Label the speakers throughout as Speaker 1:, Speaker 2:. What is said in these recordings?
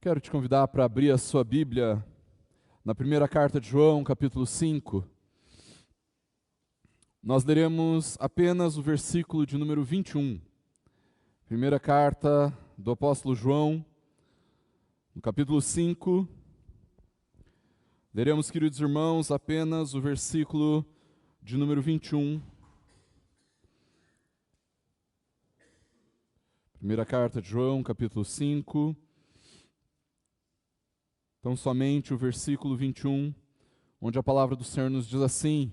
Speaker 1: Quero te convidar para abrir a sua Bíblia na primeira carta de João, capítulo 5. Nós leremos apenas o versículo de número 21. Primeira carta do apóstolo João, no capítulo 5. Leremos, queridos irmãos, apenas o versículo de número 21. Primeira carta de João, capítulo 5. Então, somente o versículo 21, onde a palavra do Senhor nos diz assim: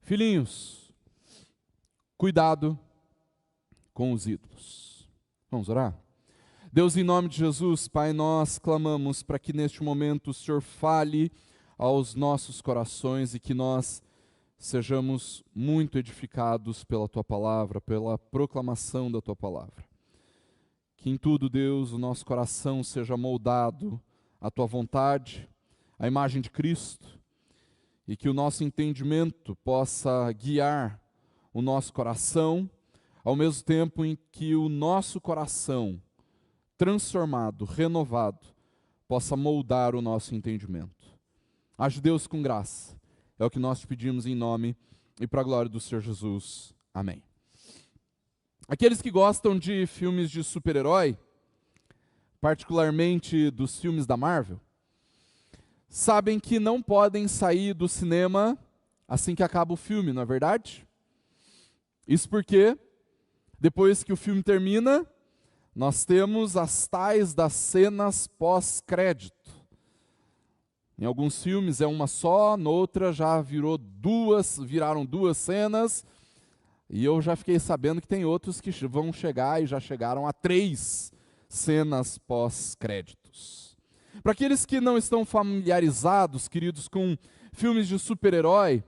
Speaker 1: filhinhos, cuidado com os ídolos. Vamos orar? Deus, em nome de Jesus, Pai, nós clamamos para que neste momento o Senhor fale aos nossos corações e que nós sejamos muito edificados pela Tua palavra, pela proclamação da Tua palavra. Que em tudo, Deus, o nosso coração seja moldado à Tua vontade, à imagem de Cristo, e que o nosso entendimento possa guiar o nosso coração, ao mesmo tempo em que o nosso coração, transformado, renovado, possa moldar o nosso entendimento. Age Deus com graça, é o que nós te pedimos em nome e para a glória do Senhor Jesus. Amém. Aqueles que gostam de filmes de super-herói, particularmente dos filmes da Marvel, sabem que não podem sair do cinema assim que acaba o filme, não é verdade? Isso porque, depois que o filme termina, nós temos as tais das cenas pós-crédito. Em alguns filmes é uma só, noutra já viraram duas cenas, e eu já fiquei sabendo que tem outros que vão chegar e já chegaram a 3 cenas pós-créditos. Para aqueles que não estão familiarizados, queridos, com filmes de super-herói,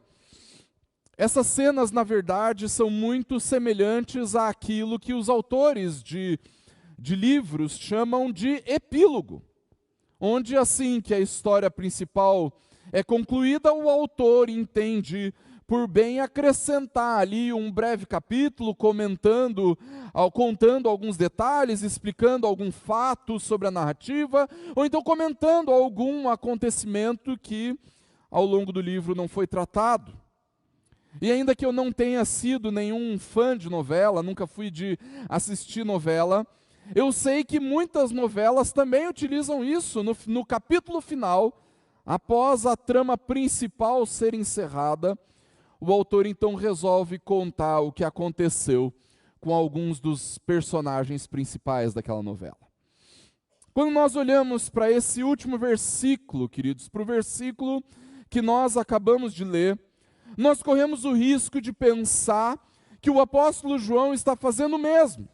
Speaker 1: essas cenas, na verdade, são muito semelhantes àquilo que os autores de livros chamam de epílogo, onde, assim que a história principal é concluída, o autor entende por bem acrescentar ali um breve capítulo contando alguns detalhes, explicando algum fato sobre a narrativa, ou então comentando algum acontecimento que ao longo do livro não foi tratado. E ainda que eu não tenha sido nenhum fã de novela, nunca fui de assistir novela, eu sei que muitas novelas também utilizam isso no capítulo final, após a trama principal ser encerrada. O autor então resolve contar o que aconteceu com alguns dos personagens principais daquela novela. Quando nós olhamos para esse último versículo, queridos, para o versículo que nós acabamos de ler, nós corremos o risco de pensar que o apóstolo João está fazendo o mesmo.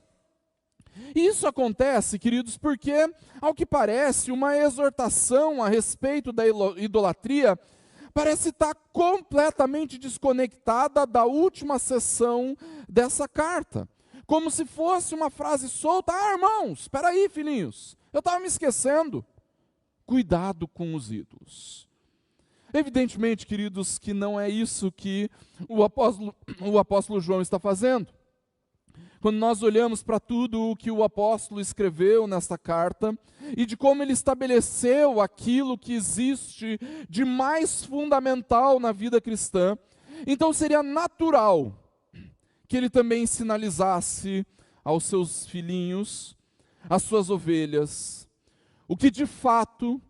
Speaker 1: E isso acontece, queridos, porque, ao que parece, uma exortação a respeito da idolatria parece estar completamente desconectada da última sessão dessa carta. Como se fosse uma frase solta: irmãos, espera aí, filhinhos, eu estava me esquecendo. Cuidado com os ídolos. Evidentemente, queridos, que não é isso que o apóstolo João está fazendo. Quando nós olhamos para tudo o que o apóstolo escreveu nesta carta, e de como ele estabeleceu aquilo que existe de mais fundamental na vida cristã, então seria natural que ele também sinalizasse aos seus filhinhos, às suas ovelhas, o que de fato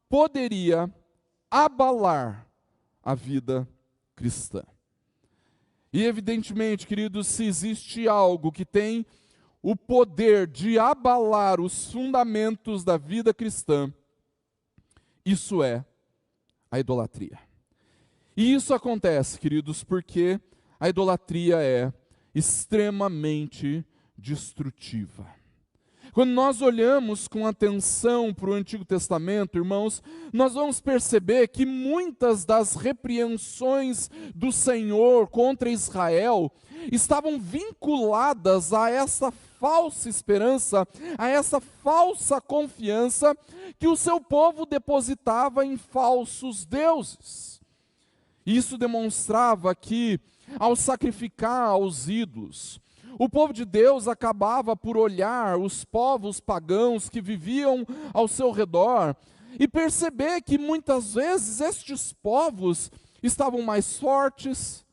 Speaker 1: poderia abalar a vida cristã. E evidentemente, queridos, se existe algo que tem o poder de abalar os fundamentos da vida cristã, isso é a idolatria. E isso acontece, queridos, porque a idolatria é extremamente destrutiva. Quando nós olhamos com atenção para o Antigo Testamento, irmãos, nós vamos perceber que muitas das repreensões do Senhor contra Israel estavam vinculadas a essa falsa esperança, a essa falsa confiança que o seu povo depositava em falsos deuses. Isso demonstrava que, ao sacrificar aos ídolos, O povo de Deus acabava por olhar os povos pagãos que viviam ao seu redor e perceber que muitas vezes estes povos estavam mais fortes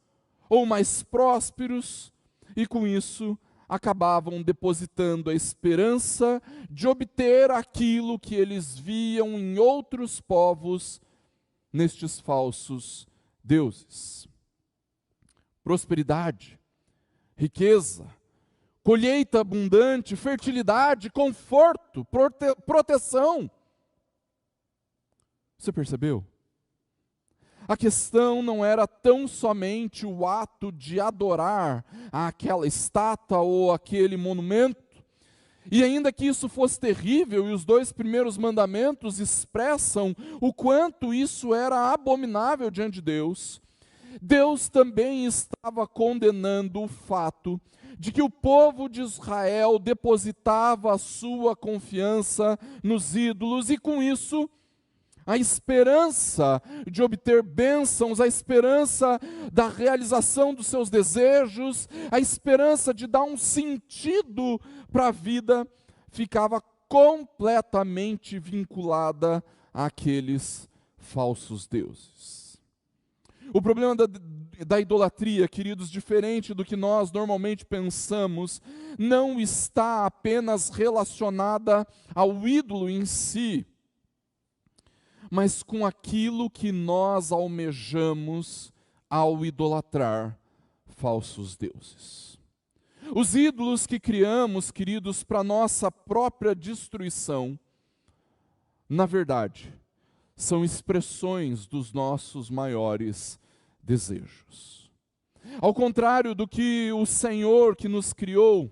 Speaker 1: ou mais prósperos e com isso acabavam depositando a esperança de obter aquilo que eles viam em outros povos nestes falsos deuses. Prosperidade, riqueza, colheita abundante, fertilidade, conforto, proteção. Você percebeu? A questão não era tão somente o ato de adorar aquela estátua ou aquele monumento, e ainda que isso fosse terrível, e os 2 primeiros mandamentos expressam o quanto isso era abominável diante de Deus, Deus também estava condenando o fato de que o povo de Israel depositava a sua confiança nos ídolos, e com isso a esperança de obter bênçãos, a esperança da realização dos seus desejos, a esperança de dar um sentido para a vida, ficava completamente vinculada àqueles falsos deuses. O problema da idolatria, queridos, diferente do que nós normalmente pensamos, não está apenas relacionada ao ídolo em si, mas com aquilo que nós almejamos ao idolatrar falsos deuses. Os ídolos que criamos, queridos, para nossa própria destruição, na verdade, são expressões dos nossos maiores desejos. Ao contrário do que o Senhor que nos criou,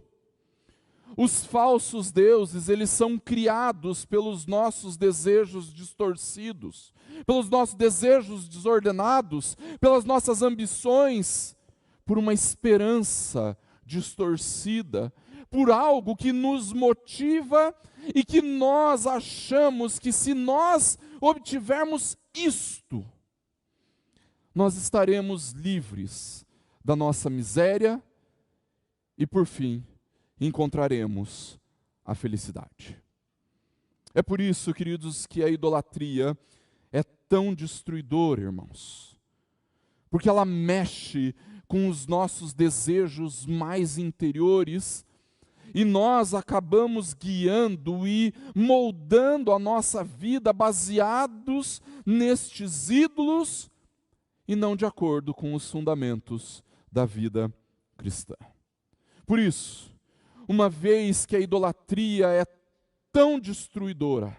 Speaker 1: os falsos deuses, eles são criados pelos nossos desejos distorcidos, pelos nossos desejos desordenados, pelas nossas ambições, por uma esperança distorcida, por algo que nos motiva e que nós achamos que se nós obtivermos isto, nós estaremos livres da nossa miséria e, por fim, encontraremos a felicidade. É por isso, queridos, que a idolatria é tão destruidora, irmãos. Porque ela mexe com os nossos desejos mais interiores e nós acabamos guiando e moldando a nossa vida baseados nestes ídolos e não de acordo com os fundamentos da vida cristã. Por isso, uma vez que a idolatria é tão destruidora,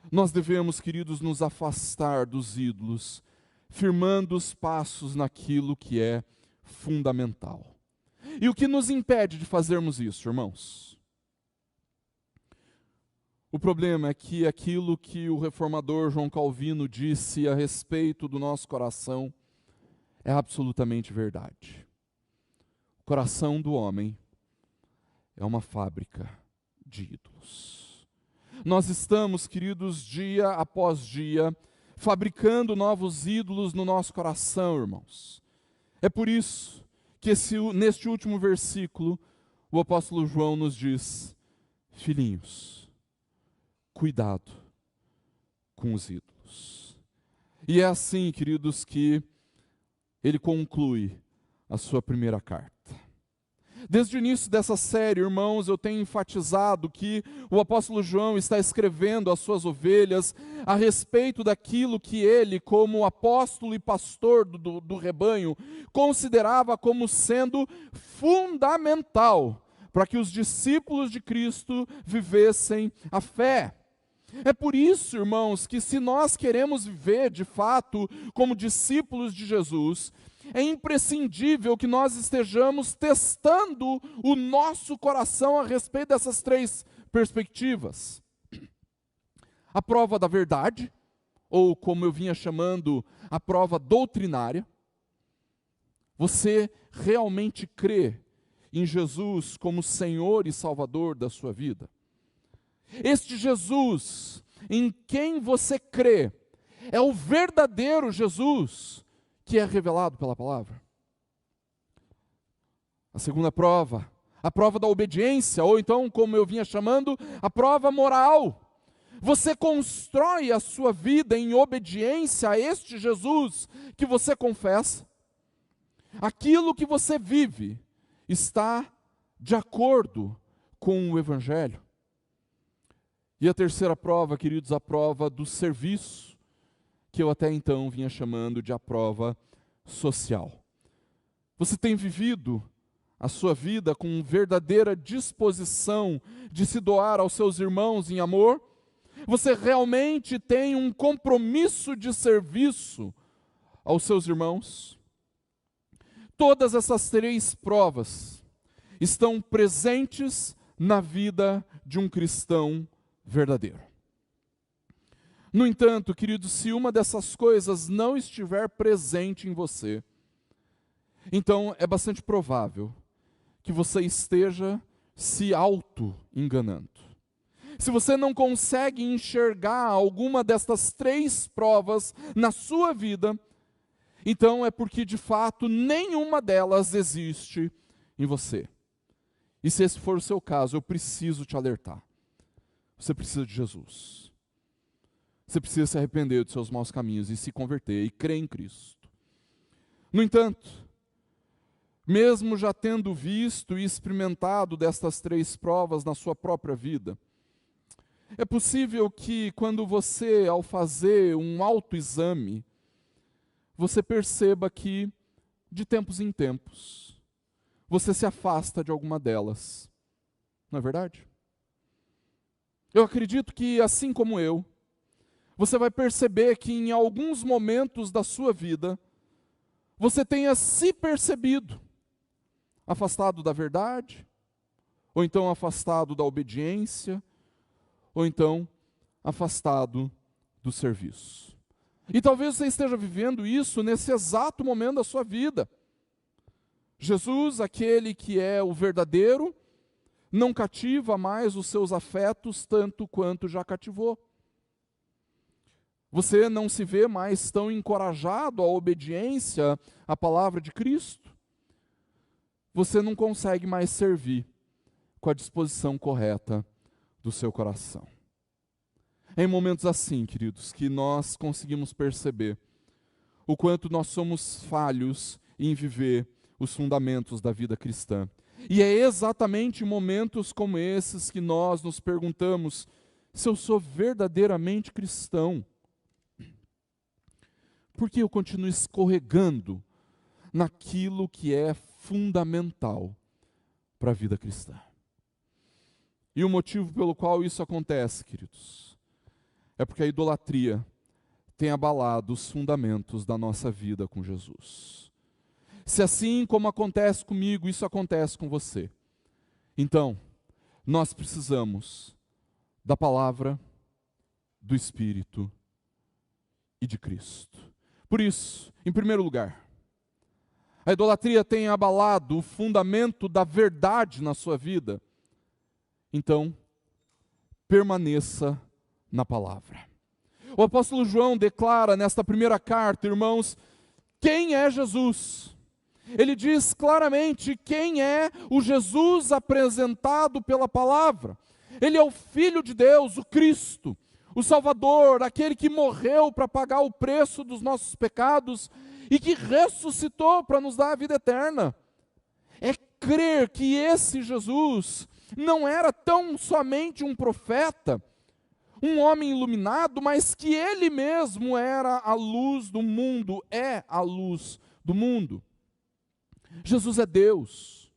Speaker 1: nós devemos, queridos, nos afastar dos ídolos, firmando os passos naquilo que é fundamental. E o que nos impede de fazermos isso, irmãos? O problema é que aquilo que o reformador João Calvino disse a respeito do nosso coração é absolutamente verdade. O coração do homem é uma fábrica de ídolos. Nós estamos, queridos, dia após dia, fabricando novos ídolos no nosso coração, irmãos. É por isso que neste último versículo, o apóstolo João nos diz: filhinhos, cuidado com os ídolos. E é assim, queridos, que ele conclui a sua primeira carta. Desde o início dessa série, irmãos, eu tenho enfatizado que o apóstolo João está escrevendo às suas ovelhas a respeito daquilo que ele, como apóstolo e pastor do rebanho, considerava como sendo fundamental para que os discípulos de Cristo vivessem a fé. É por isso, irmãos, que se nós queremos viver de fato como discípulos de Jesus, é imprescindível que nós estejamos testando o nosso coração a respeito dessas 3 perspectivas. A prova da verdade, ou como eu vinha chamando, a prova doutrinária. Você realmente crê em Jesus como Senhor e Salvador da sua vida? Este Jesus em quem você crê é o verdadeiro Jesus que é revelado pela palavra? A segunda prova, a prova da obediência, ou então, como eu vinha chamando, a prova moral. Você constrói a sua vida em obediência a este Jesus que você confessa. Aquilo que você vive está de acordo com o Evangelho. E a terceira prova, queridos, a prova do serviço, que eu até então vinha chamando de a prova social. Você tem vivido a sua vida com verdadeira disposição de se doar aos seus irmãos em amor? Você realmente tem um compromisso de serviço aos seus irmãos? Todas essas três provas estão presentes na vida de um cristão verdadeiro. No entanto, queridos, se uma dessas coisas não estiver presente em você, então é bastante provável que você esteja se auto-enganando. Se você não consegue enxergar alguma destas três provas na sua vida, então é porque de fato nenhuma delas existe em você. E se esse for o seu caso, eu preciso te alertar. Você precisa de Jesus. Você precisa se arrepender dos seus maus caminhos e se converter e crer em Cristo. No entanto, mesmo já tendo visto e experimentado destas três provas na sua própria vida, é possível que quando você, ao fazer um autoexame, você perceba que, de tempos em tempos, você se afasta de alguma delas. Não é verdade? Eu acredito que, assim como eu, você vai perceber que em alguns momentos da sua vida, você tenha se percebido afastado da verdade, ou então afastado da obediência, ou então afastado do serviço. E talvez você esteja vivendo isso nesse exato momento da sua vida. Jesus, aquele que é o verdadeiro, não cativa mais os seus afetos tanto quanto já cativou. Você não se vê mais tão encorajado à obediência à palavra de Cristo. Você não consegue mais servir com a disposição correta do seu coração. É em momentos assim, queridos, que nós conseguimos perceber o quanto nós somos falhos em viver os fundamentos da vida cristã. E é exatamente em momentos como esses que nós nos perguntamos se eu sou verdadeiramente cristão. Por que eu continuo escorregando naquilo que é fundamental para a vida cristã? E o motivo pelo qual isso acontece, queridos, é porque a idolatria tem abalado os fundamentos da nossa vida com Jesus. Se assim como acontece comigo, isso acontece com você, então nós precisamos da palavra, do Espírito e de Cristo. Por isso, em primeiro lugar, a idolatria tem abalado o fundamento da verdade na sua vida. Então, permaneça na palavra. O apóstolo João declara nesta primeira carta, irmãos, quem é Jesus? Ele diz claramente quem é o Jesus apresentado pela palavra. Ele é o Filho de Deus, o Cristo, o Salvador, aquele que morreu para pagar o preço dos nossos pecados e que ressuscitou para nos dar a vida eterna. É crer que esse Jesus não era tão somente um profeta, um homem iluminado, mas que ele mesmo era a luz do mundo, é a luz do mundo. Jesus é Deus,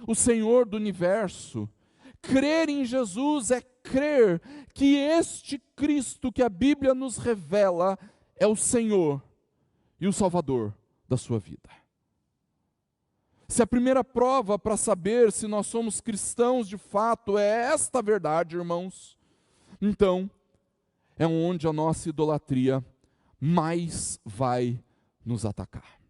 Speaker 1: o Senhor do universo. Crer em Jesus é crer que este Cristo que a Bíblia nos revela é o Senhor e o Salvador da sua vida. Se a primeira prova para saber se nós somos cristãos de fato é esta verdade, irmãos, então é onde a nossa idolatria mais vai nos atacar.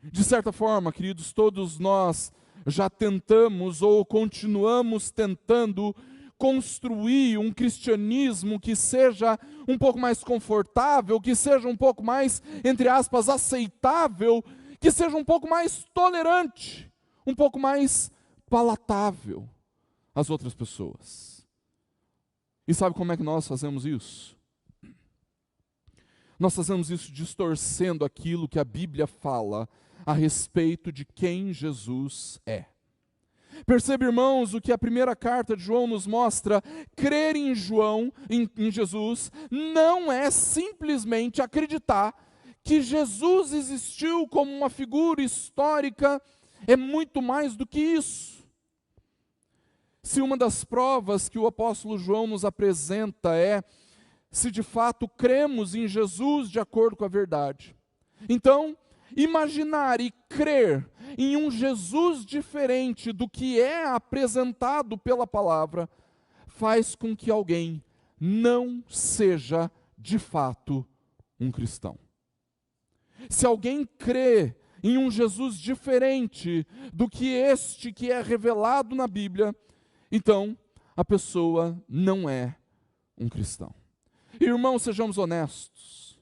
Speaker 1: De certa forma, queridos, todos nós já tentamos ou continuamos tentando construir um cristianismo que seja um pouco mais confortável, que seja um pouco mais, entre aspas, aceitável, que seja um pouco mais tolerante um pouco mais palatável às outras pessoas. E sabe como é que nós fazemos isso? Nós fazemos isso distorcendo aquilo que a Bíblia fala a respeito de quem Jesus é. Perceba, irmãos, o que a primeira carta de João nos mostra: crer em Jesus, não é simplesmente acreditar que Jesus existiu como uma figura histórica, é muito mais do que isso. Se uma das provas que o apóstolo João nos apresenta é se de fato cremos em Jesus de acordo com a verdade, então, imaginar e crer em um Jesus diferente do que é apresentado pela palavra, faz com que alguém não seja de fato um cristão. Se alguém crê em um Jesus diferente do que este que é revelado na Bíblia, então a pessoa não é um cristão. Irmãos, sejamos honestos.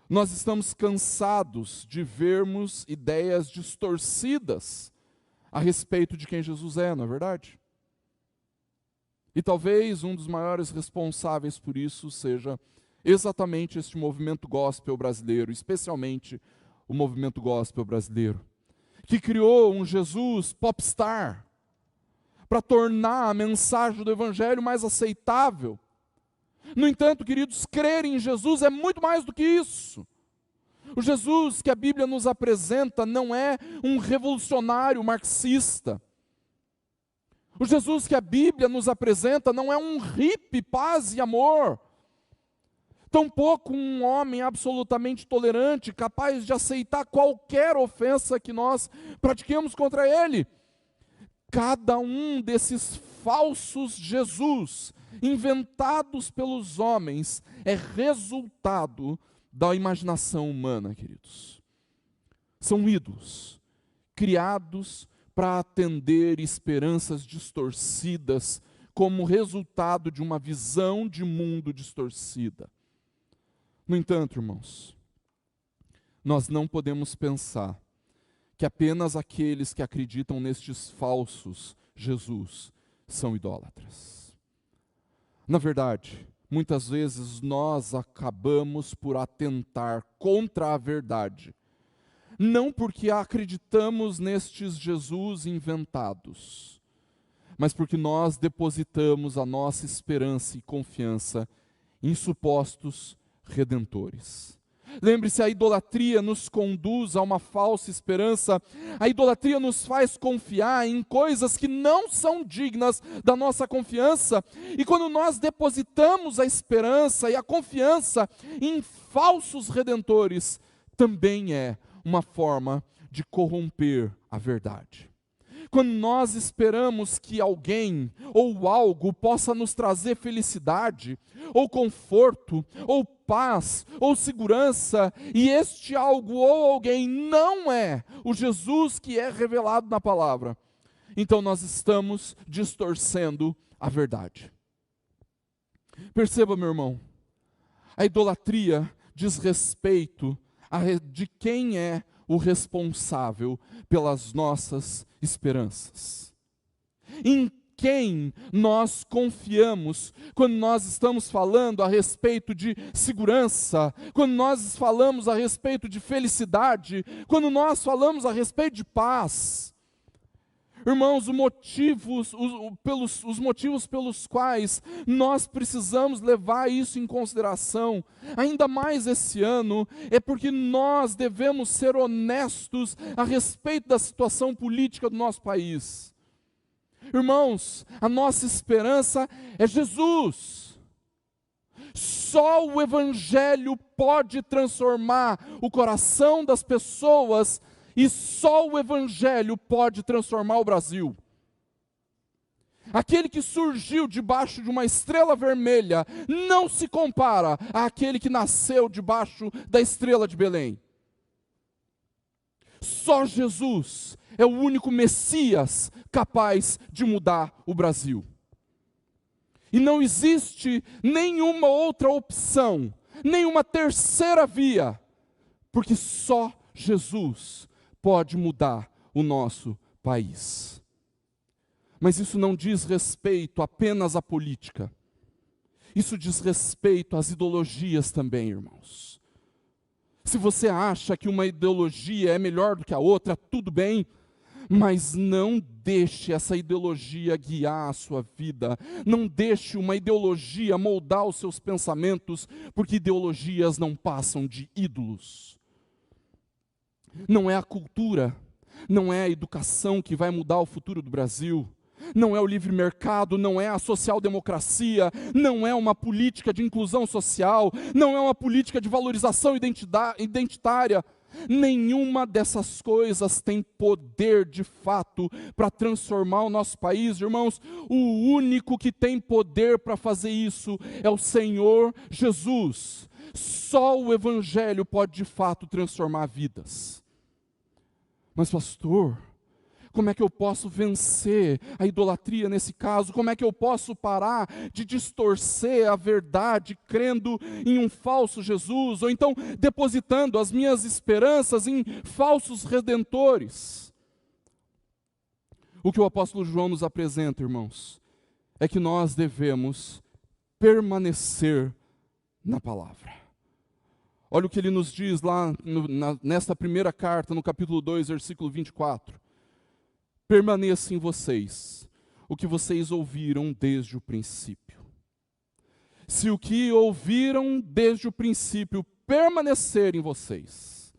Speaker 1: Nós estamos cansados de vermos ideias distorcidas a respeito de quem Jesus é, não é verdade? E talvez um dos maiores responsáveis por isso seja exatamente este movimento gospel brasileiro, especialmente o movimento gospel brasileiro, que criou um Jesus popstar para tornar a mensagem do Evangelho mais aceitável. No entanto, queridos, crer em Jesus é muito mais do que isso. O Jesus que a Bíblia nos apresenta não é um revolucionário marxista. O Jesus que a Bíblia nos apresenta não é um hippie, paz e amor. Tampouco um homem absolutamente tolerante, capaz de aceitar qualquer ofensa que nós pratiquemos contra ele. Cada um desses falsos Jesus inventados pelos homens é resultado da imaginação humana, queridos. São ídolos criados para atender esperanças distorcidas como resultado de uma visão de mundo distorcida. No entanto, irmãos, nós não podemos pensar que apenas aqueles que acreditam nestes falsos Jesus são idólatras. Na verdade, muitas vezes nós acabamos por atentar contra a verdade, não porque acreditamos nestes Jesus inventados, mas porque nós depositamos a nossa esperança e confiança em supostos redentores. Lembre-se, a idolatria nos conduz a uma falsa esperança, a idolatria nos faz confiar em coisas que não são dignas da nossa confiança, e quando nós depositamos a esperança e a confiança em falsos redentores, também é uma forma de corromper a verdade. Quando nós esperamos que alguém ou algo possa nos trazer felicidade, ou conforto, ou paz, ou segurança, e este algo ou alguém não é o Jesus que é revelado na palavra, então nós estamos distorcendo a verdade. Perceba, meu irmão, a idolatria diz respeito de quem é o responsável pelas nossas esperanças. Em quem nós confiamos quando nós estamos falando a respeito de segurança, quando nós falamos a respeito de felicidade, quando nós falamos a respeito de paz. Irmãos, os motivos pelos quais nós precisamos levar isso em consideração, ainda mais esse ano, é porque nós devemos ser honestos a respeito da situação política do nosso país. Irmãos, a nossa esperança é Jesus. Só o Evangelho pode transformar o coração das pessoas, e só o Evangelho pode transformar o Brasil. Aquele que surgiu debaixo de uma estrela vermelha não se compara àquele que nasceu debaixo da estrela de Belém. Só Jesus é o único Messias capaz de mudar o Brasil. E não existe nenhuma outra opção, nenhuma terceira via, porque só Jesus pode mudar o nosso país. Mas isso não diz respeito apenas à política. Isso diz respeito às ideologias também, irmãos. Se você acha que uma ideologia é melhor do que a outra, tudo bem, mas não deixe essa ideologia guiar a sua vida. Não deixe uma ideologia moldar os seus pensamentos, porque ideologias não passam de ídolos. Não é a cultura, não é a educação que vai mudar o futuro do Brasil. Não é o livre mercado, não é a social-democracia, não é uma política de inclusão social, não é uma política de valorização identitária. Nenhuma dessas coisas tem poder de fato para transformar o nosso país, irmãos. O único que tem poder para fazer isso é o Senhor Jesus. Só o Evangelho pode de fato transformar vidas. Mas pastor, como é que eu posso vencer a idolatria nesse caso? Como é que eu posso parar de distorcer a verdade crendo em um falso Jesus? Ou então depositando as minhas esperanças em falsos redentores? O que o apóstolo João nos apresenta, irmãos, é que nós devemos permanecer na palavra. Olha o que ele nos diz lá nesta primeira carta, no capítulo 2, versículo 24. Permaneça em vocês o que vocês ouviram desde o princípio. Se o que ouviram desde o princípio permanecer em vocês,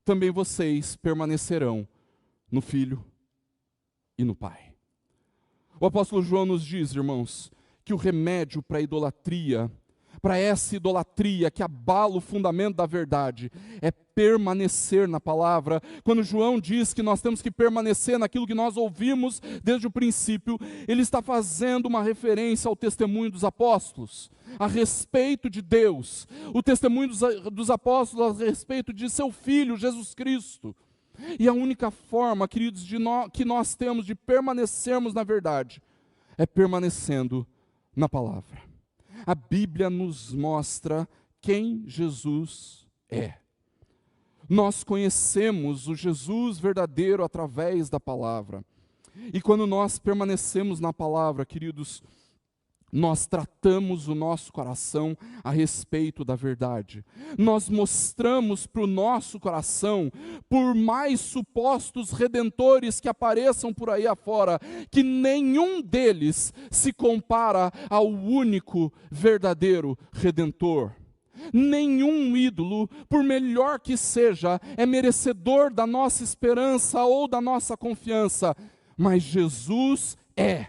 Speaker 1: também vocês permanecerão no Filho e no Pai. O apóstolo João nos diz, irmãos, que o remédio para a idolatria, para essa idolatria que abala o fundamento da verdade, é permanecer na palavra. Quando João diz que nós temos que permanecer naquilo que nós ouvimos desde o princípio, ele está fazendo uma referência ao testemunho dos apóstolos, a respeito de Deus, o testemunho dos apóstolos a respeito de seu Filho, Jesus Cristo. E a única forma, queridos, que nós temos de permanecermos na verdade, é permanecendo na palavra. A Bíblia nos mostra quem Jesus é. Nós conhecemos o Jesus verdadeiro através da palavra. E quando nós permanecemos na palavra, queridos, nós tratamos o nosso coração a respeito da verdade. Nós mostramos para o nosso coração, por mais supostos redentores que apareçam por aí afora, que nenhum deles se compara ao único verdadeiro Redentor. Nenhum ídolo, por melhor que seja, é merecedor da nossa esperança ou da nossa confiança, mas Jesus é.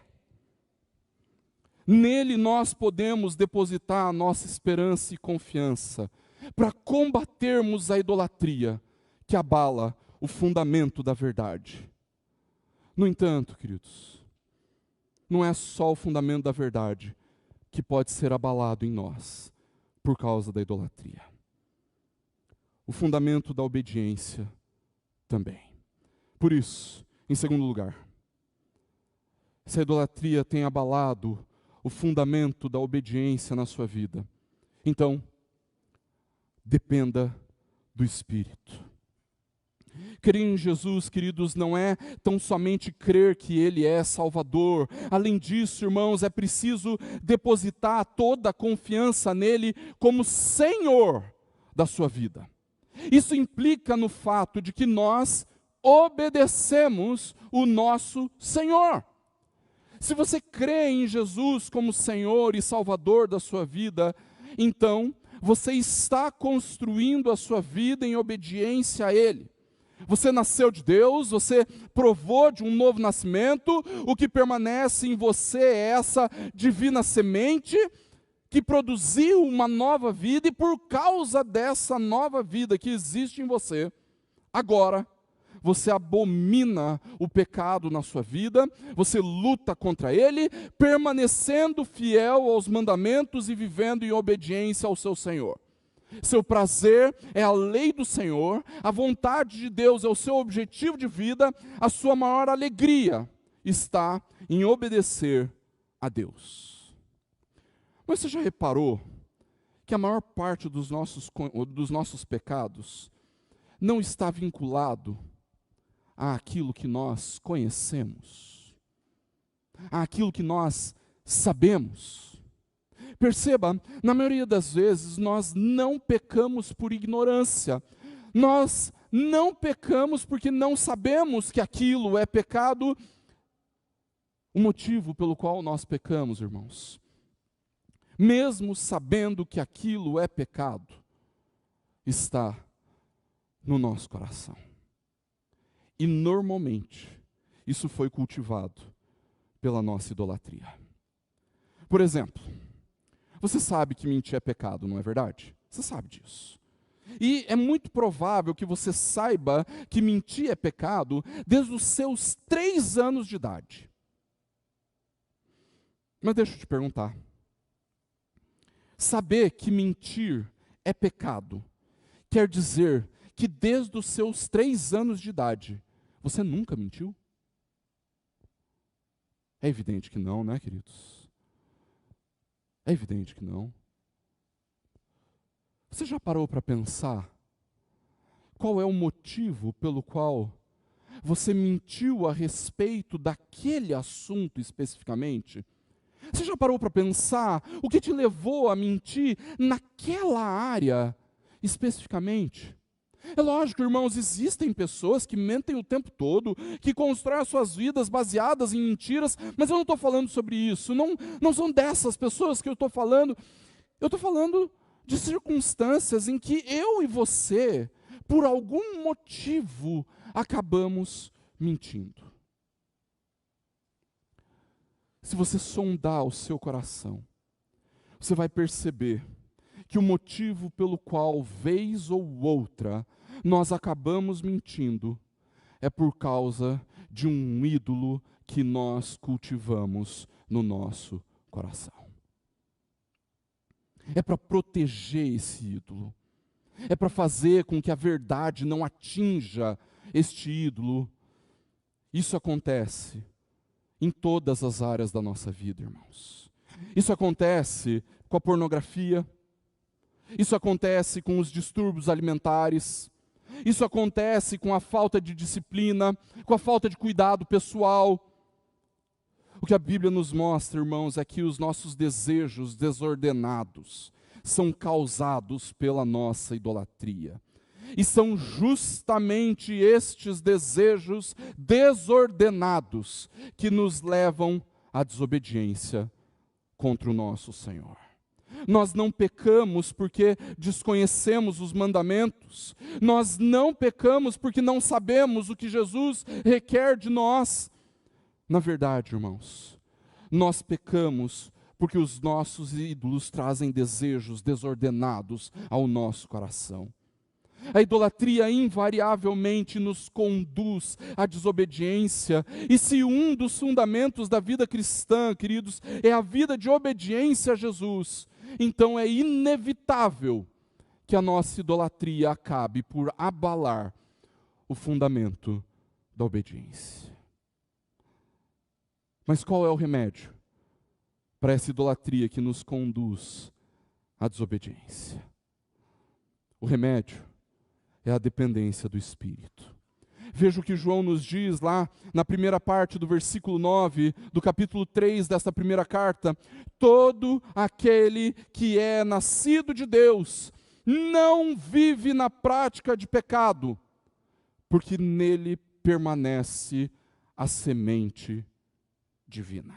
Speaker 1: Nele nós podemos depositar a nossa esperança e confiança para combatermos a idolatria que abala o fundamento da verdade. No entanto, queridos, não é só o fundamento da verdade que pode ser abalado em nós por causa da idolatria. O fundamento da obediência também. Por isso, em segundo lugar, se a idolatria tem abalado o fundamento da obediência na sua vida, então, dependa do Espírito. Crer em Jesus, queridos, não é tão somente crer que Ele é Salvador. Além disso, irmãos, é preciso depositar toda a confiança nele como Senhor da sua vida. Isso implica no fato de que nós obedecemos o nosso Senhor. Se você crê em Jesus como Senhor e Salvador da sua vida, então você está construindo a sua vida em obediência a Ele. Você nasceu de Deus, você provou de um novo nascimento, o que permanece em você é essa divina semente que produziu uma nova vida, e por causa dessa nova vida que existe em você, agora você abomina o pecado na sua vida, você luta contra ele, permanecendo fiel aos mandamentos e vivendo em obediência ao seu Senhor. Seu prazer é a lei do Senhor, a vontade de Deus é o seu objetivo de vida, a sua maior alegria está em obedecer a Deus. Mas você já reparou que a maior parte dos nossos pecados não está vinculado àquilo que nós conhecemos, àquilo que nós sabemos. Perceba, na maioria das vezes nós não pecamos por ignorância. Nós não pecamos porque não sabemos que aquilo é pecado. O motivo pelo qual nós pecamos, irmãos, mesmo sabendo que aquilo é pecado, está no nosso coração. E normalmente, isso foi cultivado pela nossa idolatria. Por exemplo, você sabe que mentir é pecado, não é verdade? Você sabe disso. E é muito provável que você saiba que mentir é pecado desde os seus 3 anos de idade. Mas deixa eu te perguntar. Saber que mentir é pecado quer dizer que desde os seus 3 anos de idade, você nunca mentiu? É evidente que não, né, queridos? É evidente que não. Você já parou para pensar qual é o motivo pelo qual você mentiu a respeito daquele assunto especificamente? Você já parou para pensar o que te levou a mentir naquela área especificamente? É lógico, irmãos, existem pessoas que mentem o tempo todo, que constroem as suas vidas baseadas em mentiras, mas eu não estou falando sobre isso, não são dessas pessoas que eu estou falando de circunstâncias em que eu e você, por algum motivo, acabamos mentindo. Se você sondar o seu coração, você vai perceber que o motivo pelo qual, vez ou outra, nós acabamos mentindo, é por causa de um ídolo que nós cultivamos no nosso coração. É para proteger esse ídolo. É para fazer com que a verdade não atinja este ídolo. Isso acontece em todas as áreas da nossa vida, irmãos. Isso acontece com a pornografia. Isso acontece com os distúrbios alimentares. Isso acontece com a falta de disciplina, com a falta de cuidado pessoal. O que a Bíblia nos mostra, irmãos, é que os nossos desejos desordenados são causados pela nossa idolatria. E são justamente estes desejos desordenados que nos levam à desobediência contra o nosso Senhor. Nós não pecamos porque desconhecemos os mandamentos. Nós não pecamos porque não sabemos o que Jesus requer de nós. Na verdade, irmãos, nós pecamos porque os nossos ídolos trazem desejos desordenados ao nosso coração. A idolatria invariavelmente nos conduz à desobediência. E se um dos fundamentos da vida cristã, queridos, é a vida de obediência a Jesus, então é inevitável que a nossa idolatria acabe por abalar o fundamento da obediência. Mas qual é o remédio para essa idolatria que nos conduz à desobediência? O remédio é a dependência do Espírito. Veja o que João nos diz lá na primeira parte do versículo 9, do capítulo 3 desta primeira carta. Todo aquele que é nascido de Deus não vive na prática de pecado, porque nele permanece a semente divina.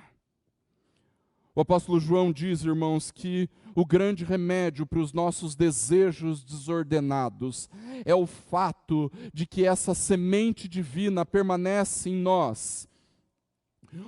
Speaker 1: O apóstolo João diz, irmãos, que o grande remédio para os nossos desejos desordenados é o fato de que essa semente divina permanece em nós.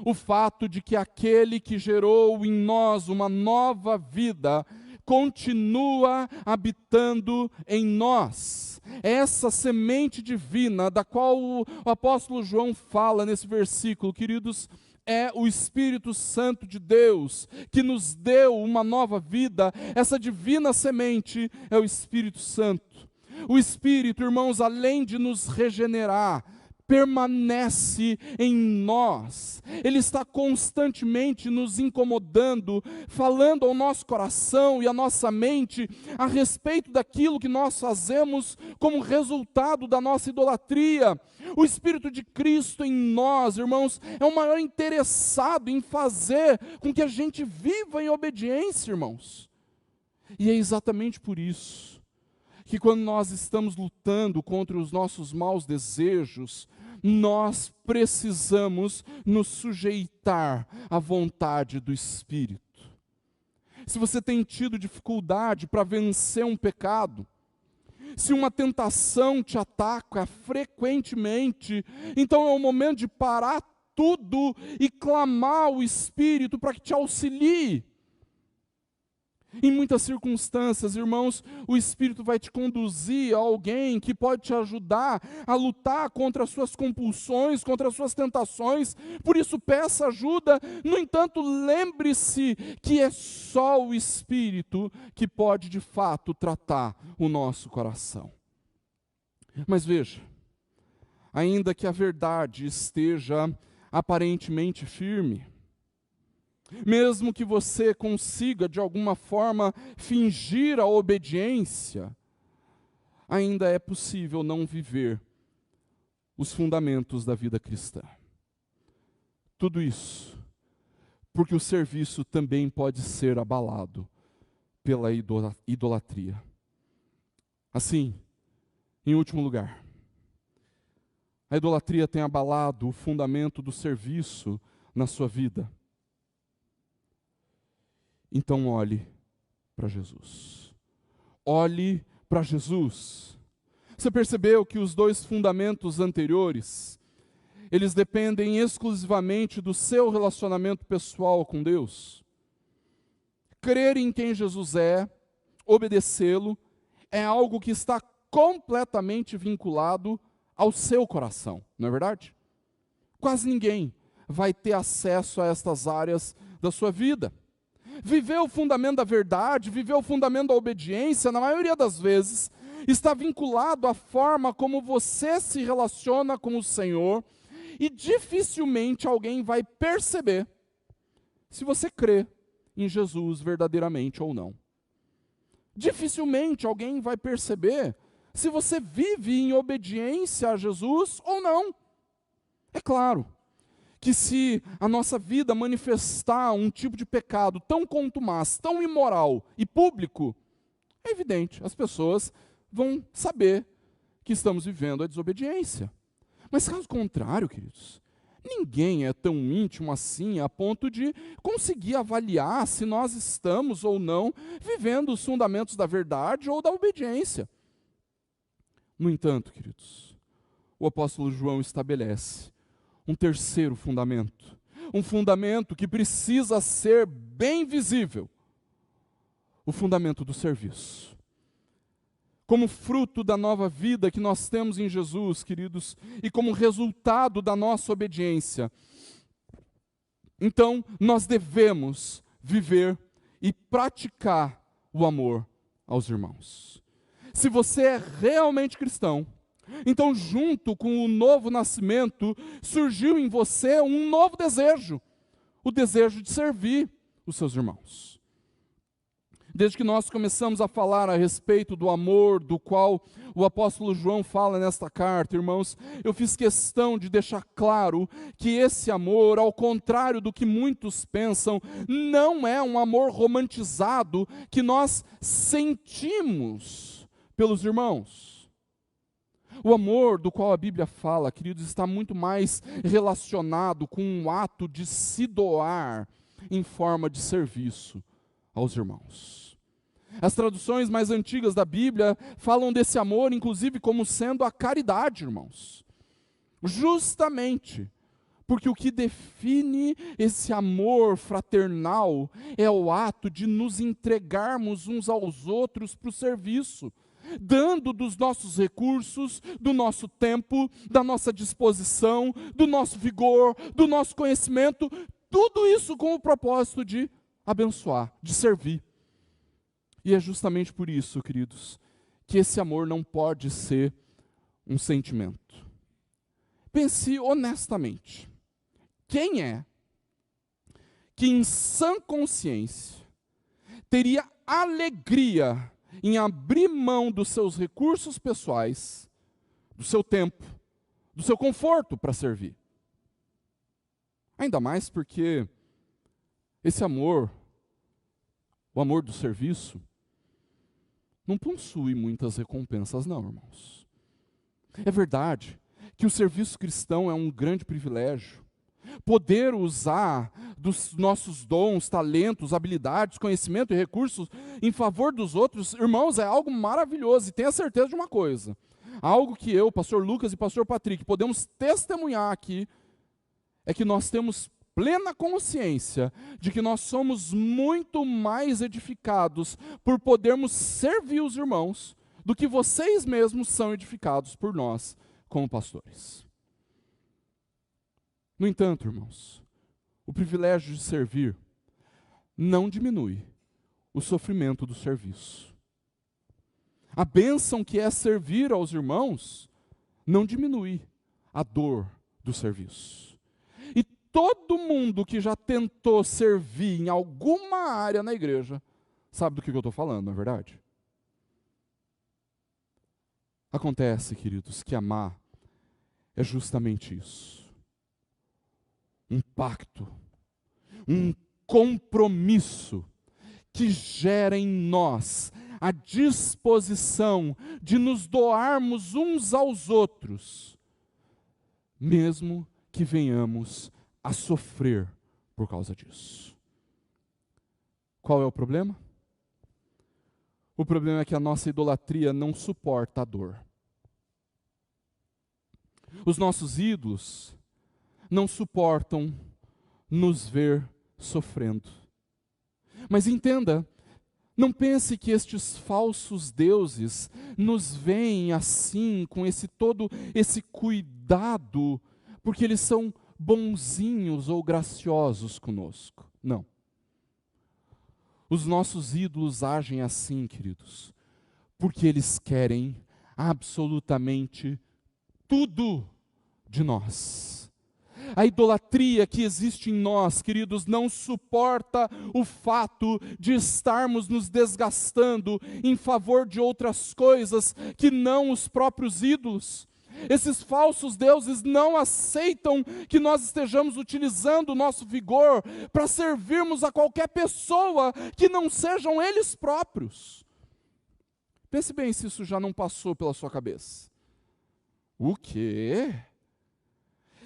Speaker 1: O fato de que aquele que gerou em nós uma nova vida continua habitando em nós. Essa semente divina da qual o apóstolo João fala nesse versículo, queridos, é o Espírito Santo de Deus, que nos deu uma nova vida. Essa divina semente é o Espírito Santo. O Espírito, irmãos, além de nos regenerar, permanece em nós. Ele está constantemente nos incomodando, falando ao nosso coração e à nossa mente a respeito daquilo que nós fazemos como resultado da nossa idolatria. O Espírito de Cristo em nós, irmãos, é o maior interessado em fazer com que a gente viva em obediência, irmãos. E é exatamente por isso que quando nós estamos lutando contra os nossos maus desejos, nós precisamos nos sujeitar à vontade do Espírito. Se você tem tido dificuldade para vencer um pecado, se uma tentação te ataca frequentemente, então é o momento de parar tudo e clamar ao Espírito para que te auxilie. Em muitas circunstâncias, irmãos, o Espírito vai te conduzir a alguém que pode te ajudar a lutar contra as suas compulsões, contra as suas tentações. Por isso, peça ajuda. No entanto, lembre-se que é só o Espírito que pode, de fato, tratar o nosso coração. Mas veja, ainda que a verdade esteja aparentemente firme, mesmo que você consiga, de alguma forma, fingir a obediência, ainda é possível não viver os fundamentos da vida cristã. Tudo isso porque o serviço também pode ser abalado pela idolatria. Assim, em último lugar, a idolatria tem abalado o fundamento do serviço na sua vida. Então olhe para Jesus. Olhe para Jesus. Você percebeu que os dois fundamentos anteriores, eles dependem exclusivamente do seu relacionamento pessoal com Deus? Crer em quem Jesus é, obedecê-lo, é algo que está completamente vinculado ao seu coração, não é verdade? Quase ninguém vai ter acesso a estas áreas da sua vida. Viver o fundamento da verdade, viver o fundamento da obediência, na maioria das vezes, está vinculado à forma como você se relaciona com o Senhor, e dificilmente alguém vai perceber se você crê em Jesus verdadeiramente ou não. Dificilmente alguém vai perceber se você vive em obediência a Jesus ou não. É claro que se a nossa vida manifestar um tipo de pecado tão contumaz, tão imoral e público, é evidente, as pessoas vão saber que estamos vivendo a desobediência. Mas caso contrário, queridos, ninguém é tão íntimo assim a ponto de conseguir avaliar se nós estamos ou não vivendo os fundamentos da verdade ou da obediência. No entanto, queridos, o apóstolo João estabelece um terceiro fundamento, um fundamento que precisa ser bem visível, o fundamento do serviço. Como fruto da nova vida que nós temos em Jesus, queridos, e como resultado da nossa obediência, então nós devemos viver e praticar o amor aos irmãos. Se você é realmente cristão, então, junto com o novo nascimento, surgiu em você um novo desejo, o desejo de servir os seus irmãos. Desde que nós começamos a falar a respeito do amor do qual o apóstolo João fala nesta carta, irmãos, eu fiz questão de deixar claro que esse amor, ao contrário do que muitos pensam, não é um amor romantizado que nós sentimos pelos irmãos. O amor do qual a Bíblia fala, queridos, está muito mais relacionado com um ato de se doar em forma de serviço aos irmãos. As traduções mais antigas da Bíblia falam desse amor, inclusive, como sendo a caridade, irmãos. Justamente porque o que define esse amor fraternal é o ato de nos entregarmos uns aos outros para o serviço, dando dos nossos recursos, do nosso tempo, da nossa disposição, do nosso vigor, do nosso conhecimento, tudo isso com o propósito de abençoar, de servir. E é justamente por isso, queridos, que esse amor não pode ser um sentimento. pense honestamente. Quem é que em sã consciência teria alegria em abrir mão dos seus recursos pessoais, do seu tempo, do seu conforto para servir? Ainda mais porque esse amor, o amor do serviço, não possui muitas recompensas não, irmãos. É verdade que o serviço cristão é um grande privilégio. Poder usar dos nossos dons, talentos, habilidades, conhecimento e recursos em favor dos outros, irmãos, é algo maravilhoso. E tenha certeza de uma coisa, algo que eu, pastor Lucas e pastor Patrick, podemos testemunhar aqui, é que nós temos plena consciência de que nós somos muito mais edificados por podermos servir os irmãos do que vocês mesmos são edificados por nós como pastores. No entanto, irmãos, o privilégio de servir não diminui o sofrimento do serviço. A bênção que é servir aos irmãos não diminui a dor do serviço. E todo mundo que já tentou servir em alguma área na igreja sabe do que eu estou falando, não é verdade? Acontece, queridos, que amar é justamente isso. Um pacto, um compromisso que gera em nós a disposição de nos doarmos uns aos outros, mesmo que venhamos a sofrer por causa disso. Qual é o problema? O problema é que a nossa idolatria não suporta a dor. Os nossos ídolos não suportam nos ver sofrendo. Mas entenda, não pense que estes falsos deuses nos veem assim, com todo esse cuidado, porque eles são bonzinhos ou graciosos conosco. Não. Os nossos ídolos agem assim, queridos, porque eles querem absolutamente tudo de nós. A idolatria que existe em nós, queridos, não suporta o fato de estarmos nos desgastando em favor de outras coisas que não os próprios ídolos. Esses falsos deuses não aceitam que nós estejamos utilizando o nosso vigor para servirmos a qualquer pessoa que não sejam eles próprios. Pense bem se isso já não passou pela sua cabeça. O quê?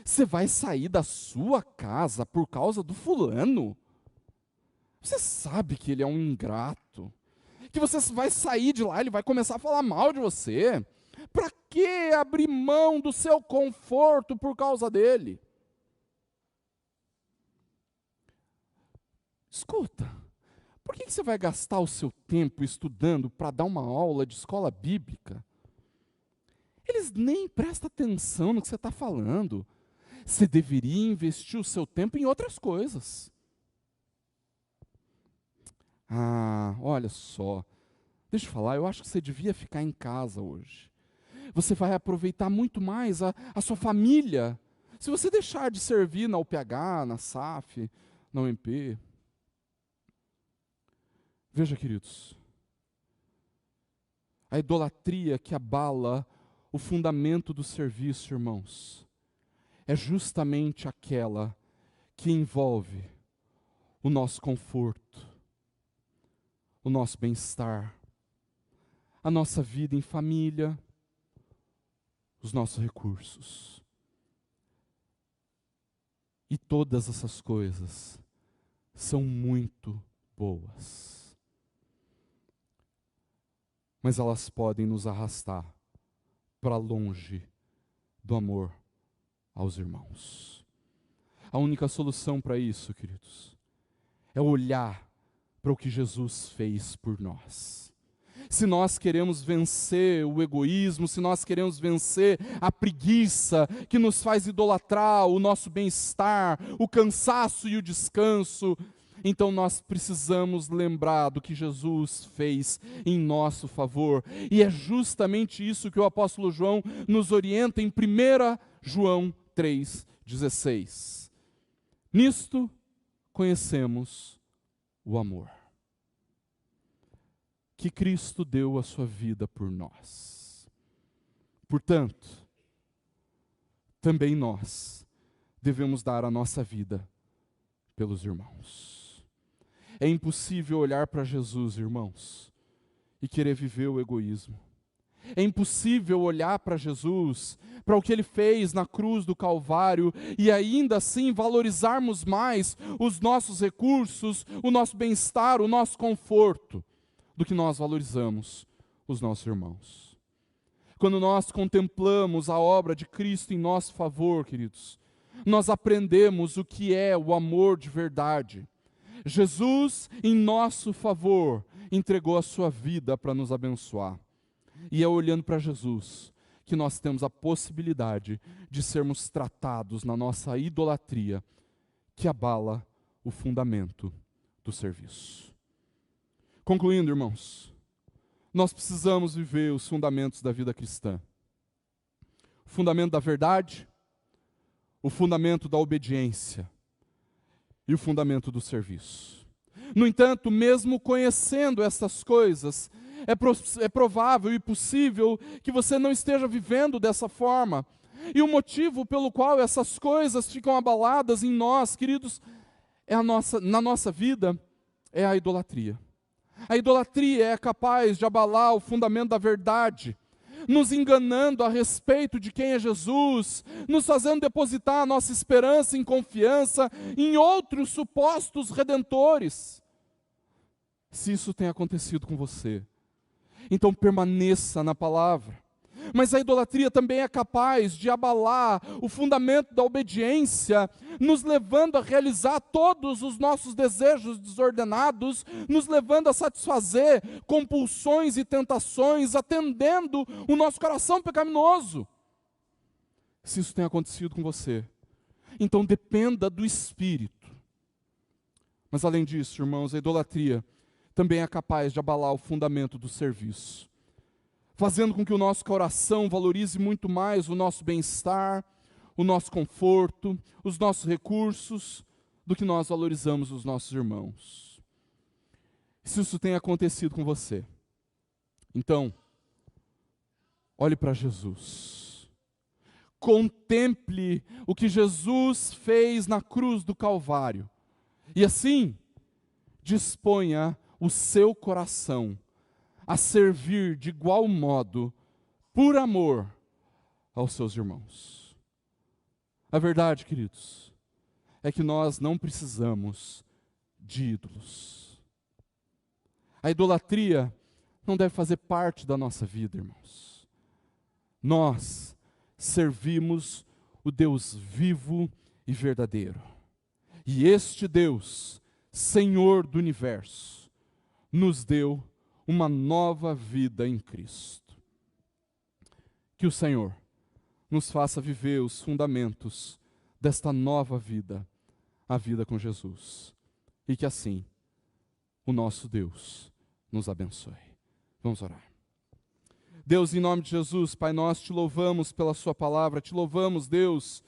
Speaker 1: Você vai sair da sua casa por causa do fulano? Você sabe que ele é um ingrato, que você vai sair de lá, ele vai começar a falar mal de você. Para que abrir mão do seu conforto por causa dele? Escuta, por que você vai gastar o seu tempo estudando para dar uma aula de escola bíblica? Eles nem prestam atenção no que você está falando. Você deveria investir o seu tempo em outras coisas. Ah, olha só, deixa eu falar, eu acho que você devia ficar em casa hoje. Você vai aproveitar muito mais a sua família, se você deixar de servir na UPH, na SAF, na UMP. Veja, queridos, a idolatria que abala o fundamento do serviço, irmãos, é justamente aquela que envolve o nosso conforto, o nosso bem-estar, a nossa vida em família, os nossos recursos. E todas essas coisas são muito boas. Mas elas podem nos arrastar para longe do amor aos irmãos. A única solução para isso, queridos, é olhar para o que Jesus fez por nós. Se nós queremos vencer o egoísmo, se nós queremos vencer a preguiça que nos faz idolatrar o nosso bem-estar, o cansaço e o descanso, então nós precisamos lembrar do que Jesus fez em nosso favor. E é justamente isso que o apóstolo João nos orienta em 1 João 3,16. Nisto conhecemos o amor, que Cristo deu a sua vida por nós. Portanto, também nós devemos dar a nossa vida pelos irmãos. É impossível olhar para Jesus, irmãos, e querer viver o egoísmo. É impossível olhar para Jesus, para o que Ele fez na cruz do Calvário, e ainda assim valorizarmos mais os nossos recursos, o nosso bem-estar, o nosso conforto, do que nós valorizamos os nossos irmãos. Quando nós contemplamos a obra de Cristo em nosso favor, queridos, nós aprendemos o que é o amor de verdade. Jesus, em nosso favor, entregou a sua vida para nos abençoar. E é olhando para Jesus que nós temos a possibilidade de sermos tratados na nossa idolatria, que abala o fundamento do serviço. Concluindo, irmãos, nós precisamos viver os fundamentos da vida cristã. O fundamento da verdade, o fundamento da obediência e o fundamento do serviço. No entanto, mesmo conhecendo essas coisas, é provável e possível que você não esteja vivendo dessa forma. E o motivo pelo qual essas coisas ficam abaladas em nós, queridos, na nossa vida, é a idolatria. A idolatria é capaz de abalar o fundamento da verdade, nos enganando a respeito de quem é Jesus, nos fazendo depositar a nossa esperança em confiança em outros supostos redentores. Se isso tem acontecido com você, então permaneça na palavra. Mas a idolatria também é capaz de abalar o fundamento da obediência, nos levando a realizar todos os nossos desejos desordenados, nos levando a satisfazer compulsões e tentações, atendendo o nosso coração pecaminoso. Se isso tem acontecido com você, então dependa do Espírito. Mas além disso, irmãos, a idolatria também é capaz de abalar o fundamento do serviço, fazendo com que o nosso coração valorize muito mais o nosso bem-estar, o nosso conforto, os nossos recursos, do que nós valorizamos os nossos irmãos. Se isso tem acontecido com você, então, olhe para Jesus. Contemple o que Jesus fez na cruz do Calvário. E assim, disponha o seu coração a servir de igual modo, por amor, aos seus irmãos. A verdade, queridos, é que nós não precisamos de ídolos. A idolatria não deve fazer parte da nossa vida, irmãos. Nós servimos o Deus vivo e verdadeiro. E este Deus, Senhor do universo, nos deu uma nova vida em Cristo. Que o Senhor nos faça viver os fundamentos desta nova vida, a vida com Jesus. E que assim, o nosso Deus nos abençoe. Vamos orar. Deus, em nome de Jesus, Pai, nós te louvamos pela sua palavra, te louvamos, Deus,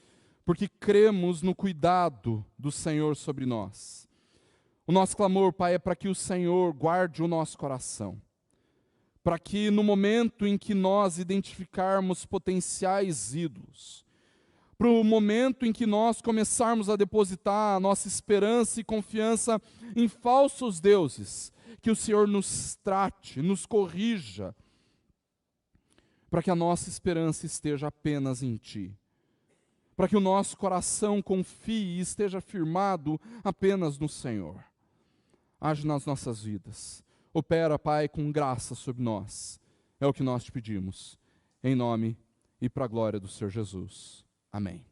Speaker 1: porque cremos no cuidado do Senhor sobre nós. O nosso clamor, Pai, é para que o Senhor guarde o nosso coração, para que no momento em que nós identificarmos potenciais ídolos, para o momento em que nós começarmos a depositar a nossa esperança e confiança em falsos deuses, que o Senhor nos trate, nos corrija, para que a nossa esperança esteja apenas em Ti, para que o nosso coração confie e esteja firmado apenas no Senhor. Age nas nossas vidas. Opera, Pai, com graça sobre nós. É o que nós te pedimos. Em nome e para a glória do Senhor Jesus. Amém.